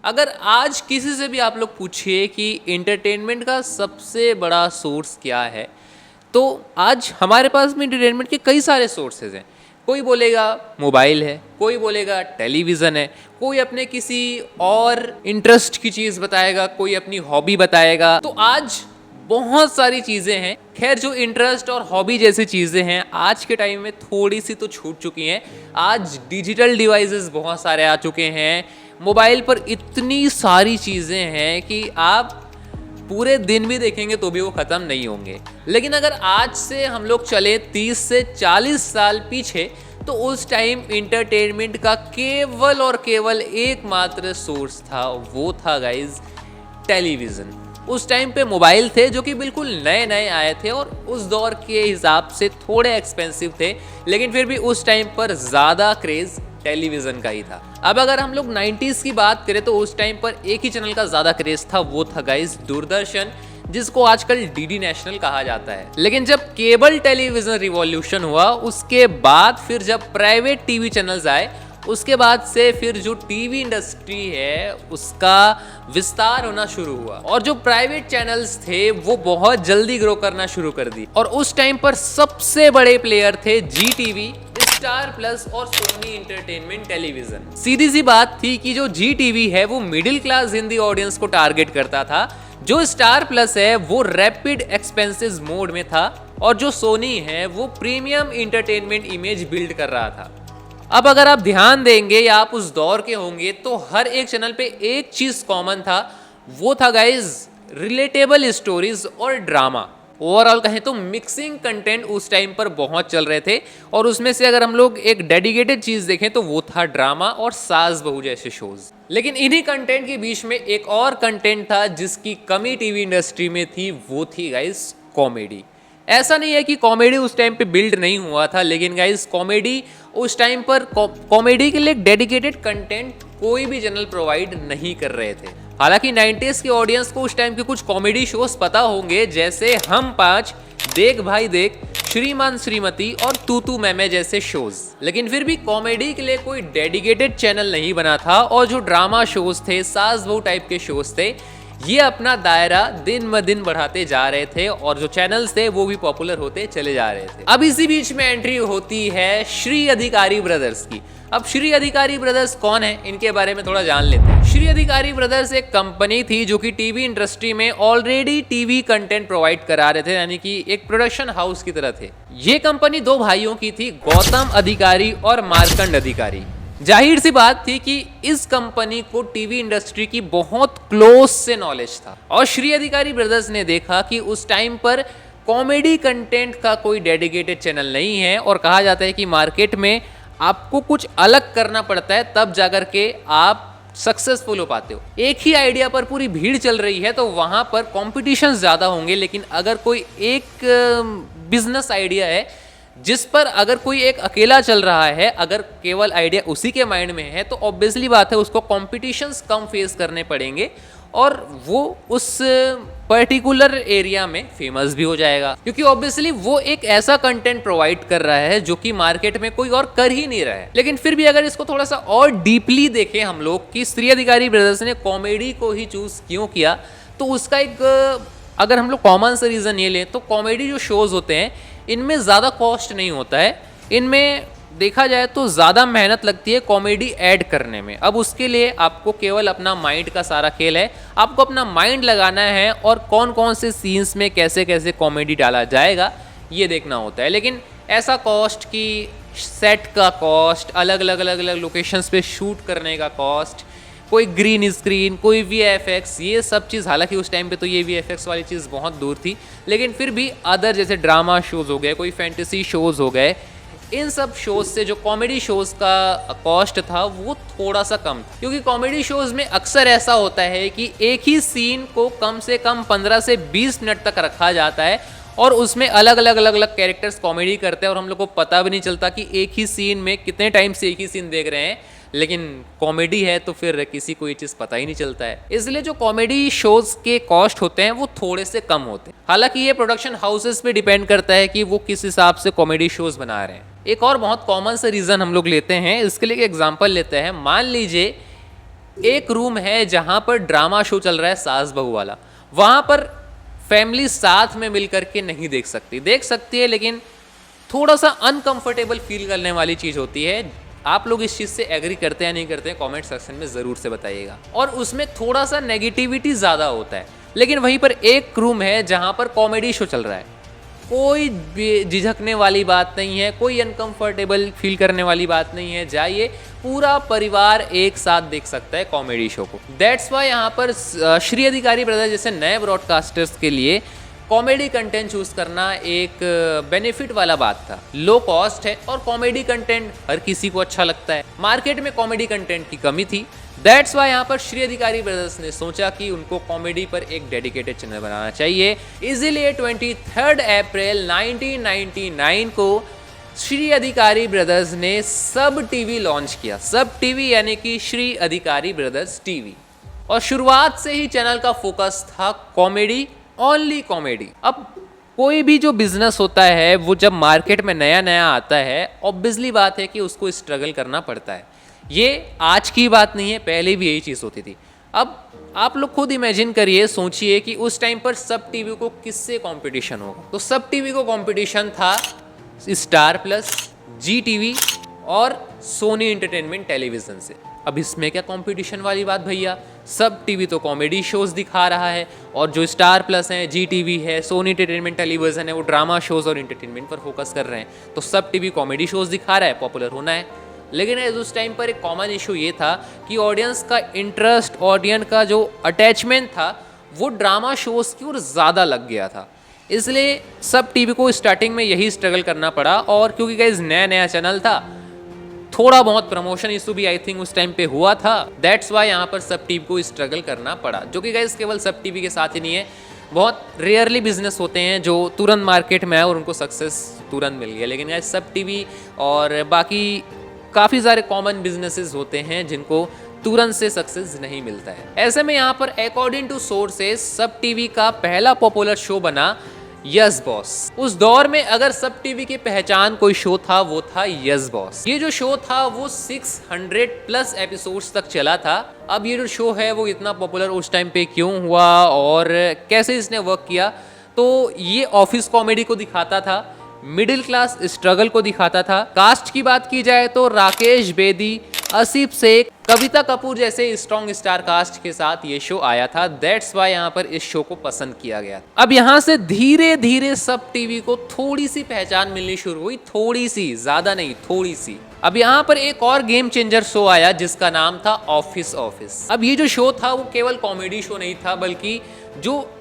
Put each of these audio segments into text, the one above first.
अगर आज किसी से भी आप लोग पूछिए कि एंटरटेनमेंट का सबसे बड़ा सोर्स क्या है, तो आज हमारे पास में एंटरटेनमेंट के कई सारे सोर्सेज हैं। कोई बोलेगा मोबाइल है, कोई बोलेगा टेलीविज़न है, कोई अपने किसी और इंटरेस्ट की चीज़ बताएगा, कोई अपनी हॉबी बताएगा। तो आज बहुत सारी चीज़ें हैं। खैर, जो इंटरेस्ट और हॉबी जैसी चीज़ें हैं आज के टाइम में थोड़ी सी तो छूट चुकी हैं। आज डिजिटल डिवाइसेस बहुत सारे आ चुके हैं। मोबाइल पर इतनी सारी चीज़ें हैं कि आप पूरे दिन भी देखेंगे तो भी वो ख़त्म नहीं होंगे। लेकिन अगर आज से हम लोग चले 30 से 40 साल पीछे, तो उस टाइम इंटरटेनमेंट का केवल और केवल एकमात्र सोर्स था, वो था गाइज टेलीविज़न। उस टाइम पे मोबाइल थे जो कि बिल्कुल नए नए आए थे और उस दौर के हिसाब से थोड़े एक्सपेंसिव थे, लेकिन फिर भी उस टाइम पर ज़्यादा क्रेज़ टेलीविज़न का ही था। अब अगर हम लोग 90s की बात करें तो उस टाइम पर एक ही चैनल का ज़्यादा क्रेज़ था, वो था गाइस दूरदर्शन, जिसको आजकल डीडी नेशनल कहा जाता है। लेकिन जब केबल टेलीविज़न रिवॉल्यूशन हुआ, उसके बाद फिर जब प्राइवेट टीवी चैनल्स आए, उसके बाद से फिर जो टीवी इंडस्ट्री है उसका विस्तार होना शुरू हुआ और जो प्राइवेट चैनल्स थे वो बहुत जल्दी ग्रो करना शुरू कर दी। और उस टाइम पर सबसे बड़े प्लेयर थे जी टीवी, स्टार प्लस और सोनी इंटरटेनमेंट टेलीविजन। सीधी सी बात थी कि जो जी टीवी है वो मिडिल क्लास हिंदी ऑडियंस को टारगेट करता था, जो स्टार प्लस है वो रैपिड एक्सपेंसेस मोड में था और जो सोनी है वो प्रीमियम इंटरटेनमेंट इमेज बिल्ड कर रहा था। अब अगर आप ध्यान देंगे या आप उस दौर के होंगे तो हर एक चैनल पे एक चीज कॉमन था, वो था गाइज रिलेटेबल स्टोरीज और ड्रामा। ओवरऑल कहें तो मिक्सिंग कंटेंट उस टाइम पर बहुत चल रहे थे और उसमें से अगर हम लोग एक डेडिकेटेड चीज देखें तो वो था ड्रामा और सास बहू जैसे शोज। लेकिन इन्हीं कंटेंट के बीच में एक और कंटेंट था जिसकी कमी टीवी इंडस्ट्री में थी, वो थी गाइज कॉमेडी। ऐसा नहीं है कि कॉमेडी उस टाइम पे बिल्ड नहीं हुआ था, लेकिन गाइज कॉमेडी उस टाइम पर कॉमेडी के लिए डेडिकेटेड कंटेंट कोई भी चैनल प्रोवाइड नहीं कर रहे थे। हालांकि 90s के ऑडियंस को उस टाइम के कुछ कॉमेडी शोज पता होंगे, जैसे हम पांच, देख भाई देख, श्रीमान श्रीमती और तू तू मैं जैसे शोज। लेकिन फिर भी कॉमेडी के लिए कोई डेडिकेटेड चैनल नहीं बना था और जो ड्रामा शोज थे, सास बहू टाइप के शोज थे, ये अपना दायरा दिन ब दिन बढ़ाते जा रहे थे और जो चैनल्स थे वो भी पॉपुलर होते चले जा रहे थे। अब इसी बीच में एंट्री होती है श्री अधिकारी ब्रदर्स की। अब श्री अधिकारी ब्रदर्स कौन है, इनके बारे में थोड़ा जान लेते हैं। श्री अधिकारी ब्रदर्स एक कंपनी थी जो कि टीवी इंडस्ट्री में ऑलरेडी टीवी कंटेंट प्रोवाइड करा रहे थे, यानी कि एक प्रोडक्शन हाउस की तरह थे। ये कंपनी दो भाइयों की थी, गौतम अधिकारी और मार्कंड अधिकारी। जाहिर सी बात थी कि इस कंपनी को टीवी इंडस्ट्री की बहुत क्लोज से नॉलेज था और श्री अधिकारी ब्रदर्स ने देखा कि उस टाइम पर कॉमेडी कंटेंट का कोई डेडिकेटेड चैनल नहीं है और कहा जाता है कि मार्केट में आपको कुछ अलग करना पड़ता है, तब जाकर के आप सक्सेसफुल हो पाते हो। एक ही आइडिया पर पूरी भीड़ चल रही है तो वहां पर कॉम्पिटिशन ज्यादा होंगे, लेकिन अगर कोई एक बिजनेस आइडिया है जिस पर अगर कोई एक अकेला चल रहा है, अगर केवल आइडिया उसी के माइंड में है, तो ऑब्वियसली बात है उसको कॉम्पिटिशन्स कम फेस करने पड़ेंगे और वो उस पर्टिकुलर एरिया में फेमस भी हो जाएगा, क्योंकि ऑब्वियसली वो एक ऐसा कंटेंट प्रोवाइड कर रहा है जो कि मार्केट में कोई और कर ही नहीं रहा है। लेकिन फिर भी अगर इसको थोड़ा सा और डीपली देखें हम लोग कि श्री अधिकारी ब्रदर्स ने कॉमेडी को ही चूज क्यों किया, तो उसका एक अगर हम लोग कॉमन सा रीजन ये लें तो कॉमेडी जो शोज होते हैं इनमें ज़्यादा कॉस्ट नहीं होता है, इनमें देखा जाए तो ज़्यादा मेहनत लगती है कॉमेडी ऐड करने में। अब उसके लिए आपको केवल अपना माइंड का सारा खेल है, आपको अपना माइंड लगाना है और कौन कौन से सीन्स में कैसे कैसे कॉमेडी डाला जाएगा ये देखना होता है। लेकिन ऐसा कॉस्ट की सेट का कॉस्ट, अलग अलग लोकेशंस पे शूट करने का कॉस्ट, कोई ग्रीन स्क्रीन, कोई VFX, ये सब चीज़, हालांकि उस टाइम पे तो ये VFX वाली चीज़ बहुत दूर थी, लेकिन फिर भी अदर जैसे ड्रामा शोज़ हो गए, कोई फैंटेसी शोज़ हो गए, इन सब शोज़ से जो कॉमेडी शोज़ का कॉस्ट था वो थोड़ा सा कम था। क्योंकि कॉमेडी शोज़ में अक्सर ऐसा होता है कि एक ही सीन को कम से कम 15 से 20 मिनट तक रखा जाता है और उसमें अलग अलग कैरेक्टर्स कॉमेडी करते हैं और हम लोग को पता भी नहीं चलता कि एक ही सीन में कितने टाइम से एक ही सीन देख रहे हैं। लेकिन कॉमेडी है तो फिर किसी को ये चीज़ पता ही नहीं चलता है, इसलिए जो कॉमेडी शोज के कॉस्ट होते हैं वो थोड़े से कम होते हैं। हालांकि ये प्रोडक्शन हाउसेस पे डिपेंड करता है कि वो किस हिसाब से कॉमेडी शोज बना रहे हैं। एक और बहुत कॉमन सा रीज़न हम लोग लेते हैं, इसके लिए एक एग्जांपल लेते हैं। मान लीजिए एक रूम है जहां पर ड्रामा शो चल रहा है सास बहू वाला, वहां पर फैमिली साथ में मिलकर के नहीं देख सकती है, लेकिन थोड़ा सा अनकंफर्टेबल फील करने वाली चीज़ होती है। आप लोग इस चीज़ से एग्री करते हैं नहीं करते हैं, कमेंट सेक्शन में ज़रूर से बताइएगा। और उसमें थोड़ा सा नेगेटिविटी ज़्यादा होता है, लेकिन वहीं पर एक रूम है जहाँ पर कॉमेडी शो चल रहा है, कोई झिझकने वाली बात नहीं है, कोई अनकंफर्टेबल फील करने वाली बात नहीं है। जाइए, पूरा परिवार एक साथ देख सकता है कॉमेडी शो को। दैट्स वाई यहाँ पर श्री अधिकारी ब्रदर जैसे नए ब्रॉडकास्टर्स के लिए कॉमेडी कंटेंट चूज करना एक बेनिफिट वाला बात था। लो कॉस्ट है और कॉमेडी कंटेंट हर किसी को अच्छा लगता है। मार्केट में कॉमेडी कंटेंट की कमी थी, दैट्स वाई यहाँ पर श्री अधिकारी ब्रदर्स ने सोचा कि उनको कॉमेडी पर एक डेडिकेटेड चैनल बनाना चाहिए। इसीलिए 23 अप्रैल 1999 को श्री अधिकारी ब्रदर्स ने सब टीवी लॉन्च किया। सब टीवी यानी कि श्री अधिकारी ब्रदर्स टीवी। और शुरुआत से ही चैनल का फोकस था कॉमेडी, ओनली कॉमेडी। अब कोई भी जो बिजनेस होता है वो जब मार्केट में नया नया आता है, ऑब्वियसली बात है कि उसको स्ट्रगल करना पड़ता है। ये आज की बात नहीं है, पहले भी यही चीज़ होती थी। अब आप लोग खुद इमेजिन करिए, सोचिए कि उस टाइम पर सब टीवी को किससे कंपटीशन होगा। तो सब टीवी को कंपटीशन था स्टार प्लस, जी टीवी और सोनी एंटरटेनमेंट टेलीविज़न से। अब इसमें क्या कंपटीशन वाली बात भैया, सब टीवी तो कॉमेडी शोज़ दिखा रहा है और जो स्टार प्लस है, जी टीवी है, सोनी एंटरटेनमेंट टेलीविज़न है, वो ड्रामा शोज़ और एंटरटेनमेंट पर फोकस कर रहे हैं। तो सब टीवी कॉमेडी शोज़ दिखा रहा है, पॉपुलर होना है। लेकिन उस टाइम पर एक कॉमन इशू ये था कि ऑडियंस का इंटरेस्ट, ऑडियंस का जो अटैचमेंट था वो ड्रामा शोज़ की ओर ज़्यादा लग गया था। इसलिए सब टीवी को स्टार्टिंग में यही स्ट्रगल करना पड़ा। और क्योंकि गाइस नया नया चैनल था, थोड़ा बहुत प्रमोशन इशू भी आई थिंक उस टाइम पे हुआ था। दैट्स वाई यहाँ पर सब टीवी को स्ट्रगल करना पड़ा, जो कि गाइस केवल सब टीवी के साथ ही नहीं है, बहुत रेयरली बिजनेस होते हैं जो तुरंत मार्केट में आए और उनको सक्सेस तुरंत मिल गया। लेकिन गाइस सब टीवी और बाकी काफ़ी सारे कॉमन बिजनेसेस होते हैं जिनको तुरंत से सक्सेस नहीं मिलता है। ऐसे में यहाँ पर अकॉर्डिंग टू सोर्सेस सब टीवी का पहला पॉपुलर शो बना यस बॉस। उस दौर में अगर सब टीवी की पहचान कोई शो था वो था यस बॉस। ये जो शो था वो 600 प्लस एपिसोड्स तक चला था। अब ये जो शो है वो इतना पॉपुलर उस टाइम पे क्यों हुआ और कैसे इसने वर्क किया, तो ये ऑफिस कॉमेडी को दिखाता था, मिडिल क्लास स्ट्रगल को दिखाता था। कास्ट की बात की जाए तो राकेश बेदी, आसिफ शेख, कविता कपूर जैसे स्ट्रॉन्ग स्टार कास्ट के साथ ये शो आया था। दैट्स वाई यहाँ पर इस शो को पसंद किया गया। अब यहाँ से धीरे धीरे सब टीवी को थोड़ी सी पहचान मिलनी शुरू हुई, थोड़ी सी, ज्यादा नहीं, थोड़ी सी। अब यहाँ पर एक और गेम चेंजर शो आया जिसका नाम था ऑफिस। अब ये जो शो था वो केवल कॉमेडी शो नहीं था, बल्कि जो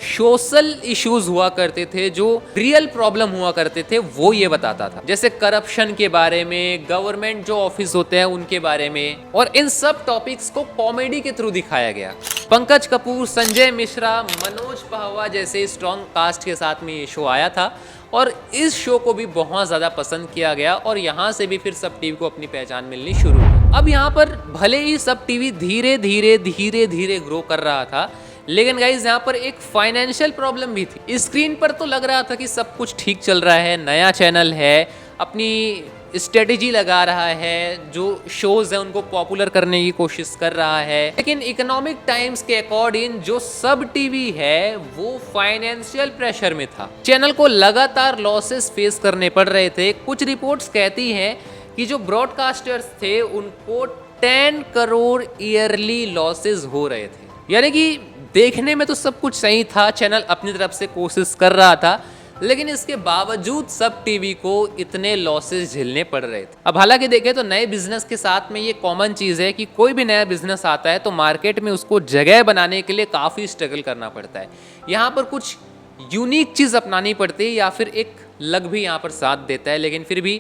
सोशल इश्यूज हुआ करते थे, जो रियल प्रॉब्लम हुआ करते थे, वो ये बताता था। जैसे करप्शन के बारे में, गवर्नमेंट जो ऑफिस होते हैं उनके बारे में, और इन सब टॉपिक्स को कॉमेडी के थ्रू दिखाया गया। पंकज कपूर, संजय मिश्रा, मनोज पहवा जैसे स्ट्रॉन्ग कास्ट के साथ में ये शो आया था और इस शो को भी बहुत ज़्यादा पसंद किया गया और यहाँ से भी फिर सब टीवी को अपनी पहचान मिलनी शुरू हुई। अब यहाँ पर भले ही सब टीवी धीरे धीरे ग्रो कर रहा था, लेकिन गाइज यहाँ पर एक फाइनेंशियल प्रॉब्लम भी थी। स्क्रीन पर तो लग रहा था कि सब कुछ ठीक चल रहा है, नया चैनल है, अपनी स्ट्रेटेजी लगा रहा है, जो शोज है उनको पॉपुलर करने की कोशिश कर रहा है, लेकिन इकोनॉमिक टाइम्स के अकॉर्डिंग जो सब टीवी है वो फाइनेंशियल प्रेशर में था। चैनल को लगातार लॉसेस फेस करने पड़ रहे थे। कुछ रिपोर्ट्स कहती हैं कि जो ब्रॉडकास्टर्स थे उनको 10 करोड़ ईयरली लॉसेस हो रहे थे। यानी कि देखने में तो सब कुछ सही था, चैनल अपनी तरफ से कोशिश कर रहा था, लेकिन इसके बावजूद सब टीवी को इतने लॉसेस झेलने पड़ रहे थे। अब हालांकि देखें तो नए बिजनेस के साथ में ये कॉमन चीज़ है कि कोई भी नया बिजनेस आता है तो मार्केट में उसको जगह बनाने के लिए काफ़ी स्ट्रगल करना पड़ता है। यहाँ पर कुछ यूनिक चीज़ अपनानी पड़ती है या फिर एक लक भी यहाँ पर साथ देता है, लेकिन फिर भी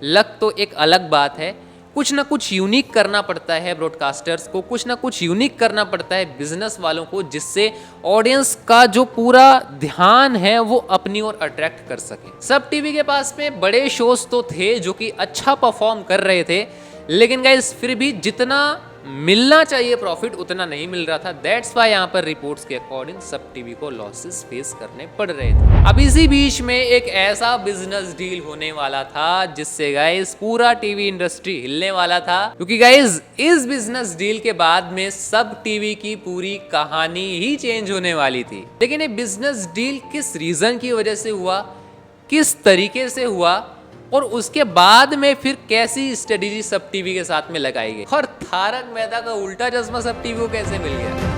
लक तो एक अलग बात है। कुछ ना कुछ यूनिक करना पड़ता है ब्रॉडकास्टर्स को, कुछ ना कुछ यूनिक करना पड़ता है बिजनेस वालों को, जिससे ऑडियंस का जो पूरा ध्यान है वो अपनी ओर अट्रैक्ट कर सके। सब टीवी के पास में बड़े शोज तो थे जो कि अच्छा परफॉर्म कर रहे थे, लेकिन गाइस फिर भी जितना मिलना चाहिए प्रॉफिट उतना नहीं मिल रहा था। दैट्स वाई यहाँ पर रिपोर्ट्स के अकॉर्डिंग सब टीवी को लॉसेस फेस करने पड़ रहे थे। अब इसी बीच में एक ऐसा बिजनेस डील होने वाला था जिससे गाइस पूरा टीवी इंडस्ट्री हिलने वाला था, क्योंकि गाइस इस बिजनेस डील के बाद में सब टीवी की पूरी कहानी ही चेंज होने वाली थी। लेकिन ये बिजनेस डील किस रीजन की वजह से हुआ, किस तरीके से हुआ और उसके बाद में फिर कैसी स्ट्रेटेजी सब टीवी के साथ में लगाई गई और तारक मेहता का उल्टा चश्मा सब टीवी को कैसे मिल गया।